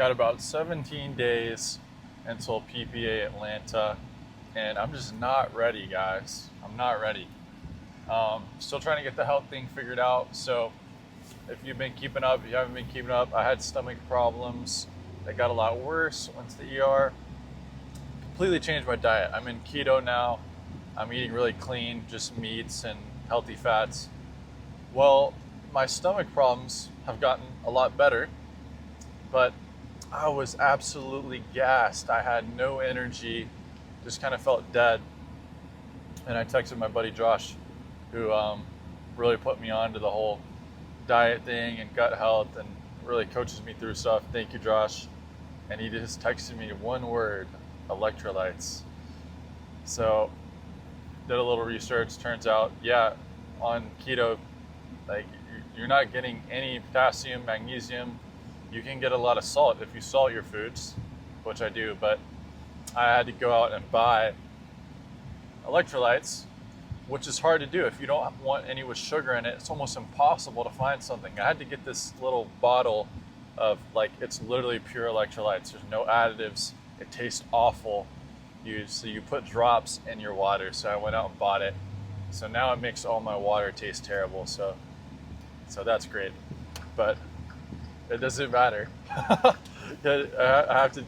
Got about 17 days until PPA Atlanta, and I'm just not ready, guys. I'm not ready. Still trying to get the health thing figured out. So if you've been keeping up, if you haven't been keeping up, I had stomach problems that got a lot worse. Went to the ER. Completely changed my diet. I'm in keto now. I'm eating really clean, just meats and healthy fats. Well, my stomach problems have gotten a lot better, but I was absolutely gassed. I had no energy, just kind of felt dead. And I texted my buddy Josh, who really put me on to the whole diet thing and gut health and really coaches me through stuff. Thank you, Josh. And he just texted me one word: electrolytes. So did a little research. Turns out, yeah, on keto, like you're not getting any potassium, magnesium. You can get a lot of salt if you salt your foods, which I do, but I had to go out and buy electrolytes, which is hard to do if you don't want any with sugar in it. It's almost impossible to find something. I had to get this little bottle of, like, it's literally pure electrolytes. There's no additives. It tastes awful. So you put drops in your water. So I went out and bought it. So now it makes all my water taste terrible. So that's great, but it doesn't matter. I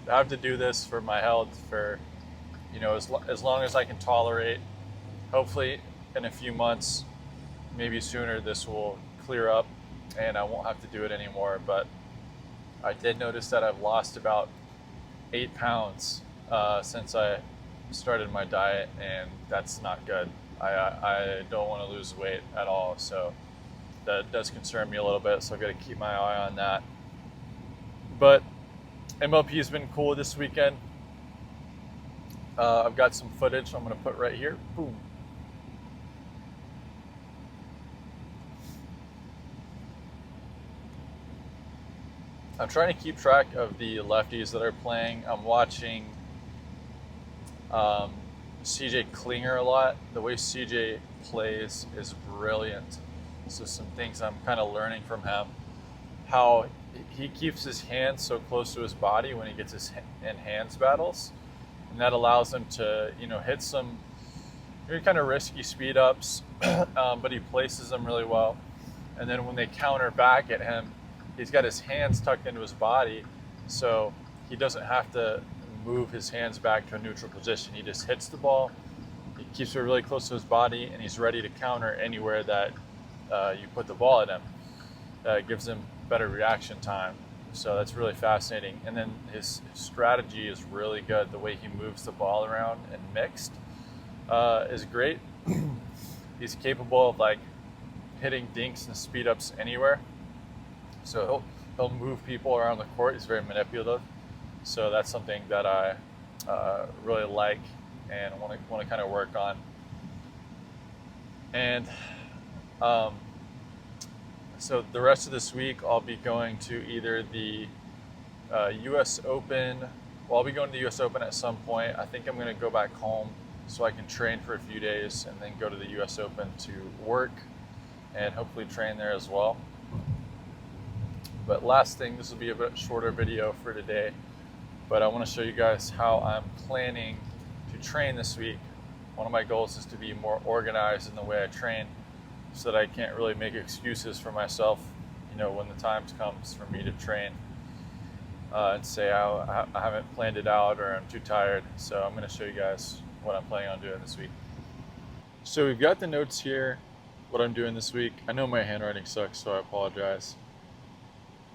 have to do this for my health, for as long as I can tolerate. Hopefully in a few months, maybe sooner, this will clear up and I won't have to do it anymore. But I did notice that I've lost about 8 pounds since I started my diet, and that's not good. I don't want to lose weight at all, so that does concern me a little bit, so I've got to keep my eye on that. But MLP has been cool this weekend. I've got some footage I'm going to put right here. Boom. I'm trying to keep track of the lefties that are playing. I'm watching CJ Klinger a lot. The way CJ plays is brilliant. So some things I'm kind of learning from him. How he keeps his hands so close to his body when he gets in hands battles. And that allows him to, hit some kind of risky speed ups, but he places them really well. And then when they counter back at him, he's got his hands tucked into his body, so he doesn't have to move his hands back to a neutral position. He just hits the ball, he keeps it really close to his body, and he's ready to counter anywhere that you put the ball at him. It gives him better reaction time. So that's really fascinating. And then his strategy is really good. The way he moves the ball around and mixed is great. He's capable of hitting dinks and speed ups anywhere. So he'll move people around the court. He's very manipulative. So that's something that I really like and want to kind of work on. And so the rest of this week, I'll be going to either the U.S. Open. Well, I'll be going to the U.S. Open at some point. I think I'm going to go back home so I can train for a few days and then go to the U.S. Open to work and hopefully train there as well. But last thing, this will be a bit shorter video for today, but I want to show you guys how I'm planning to train this week. One of my goals is to be more organized in the way I train, so that I can't really make excuses for myself, when the time comes for me to train, and say I haven't planned it out or I'm too tired. So I'm going to show you guys what I'm planning on doing this week. So we've got the notes here, what I'm doing this week. I know my handwriting sucks, so I apologize.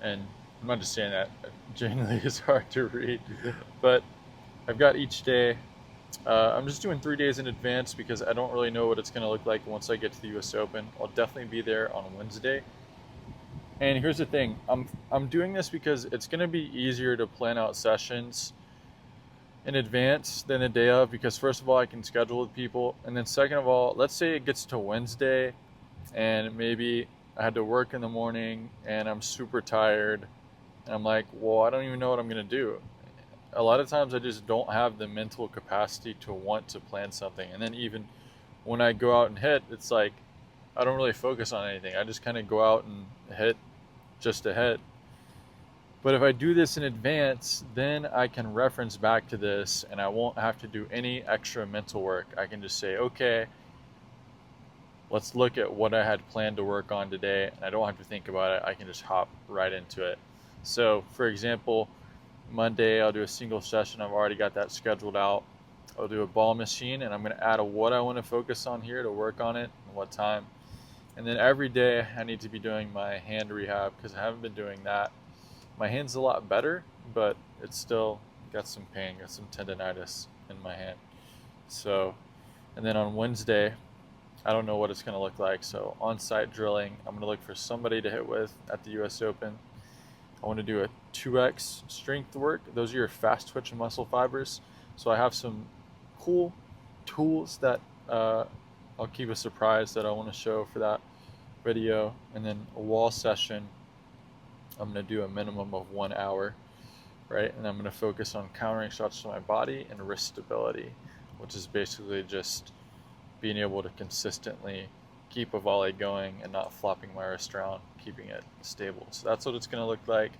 And I'm not just saying that, genuinely it's hard to read, but I've got each day. I'm just doing 3 days in advance because I don't really know what it's going to look like once I get to the US Open. I'll definitely be there on Wednesday. And here's the thing, I'm doing this because it's going to be easier to plan out sessions in advance than the day of, because first of all, I can schedule with people, and then second of all, let's say it gets to Wednesday and maybe I had to work in the morning and I'm super tired and I'm like, well, I don't even know what I'm going to do. A lot of times I just don't have the mental capacity to want to plan something. And then even when I go out and hit, it's like I don't really focus on anything. I just kind of go out and hit just to hit. But if I do this in advance, then I can reference back to this and I won't have to do any extra mental work. I can just say, okay, let's look at what I had planned to work on today, and I don't have to think about it. I can just hop right into it. So, for example, Monday I'll do a single session. I've already got that scheduled out. I'll do a ball machine, and I'm going to add what I want to focus on here to work on it and what time. And then every day I need to be doing my hand rehab because I haven't been doing that. My hand's a lot better, but it's still got some pain, got some tendonitis in my hand. So, and then on Wednesday, I don't know what it's going to look like. So on-site drilling, I'm going to look for somebody to hit with at the US Open. I want to do a 2x strength work. Those are your fast twitch muscle fibers. So I have some cool tools that I'll keep a surprise that I want to show for that video. And then a wall session, I'm going to do a minimum of 1 hour, right? And I'm going to focus on countering shots to my body and wrist stability, which is basically just being able to consistently keep a volley going and not flopping my wrist around, keeping it stable. So that's what it's going to look like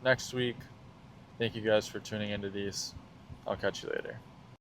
next week. Thank you guys for tuning into these. I'll catch you later.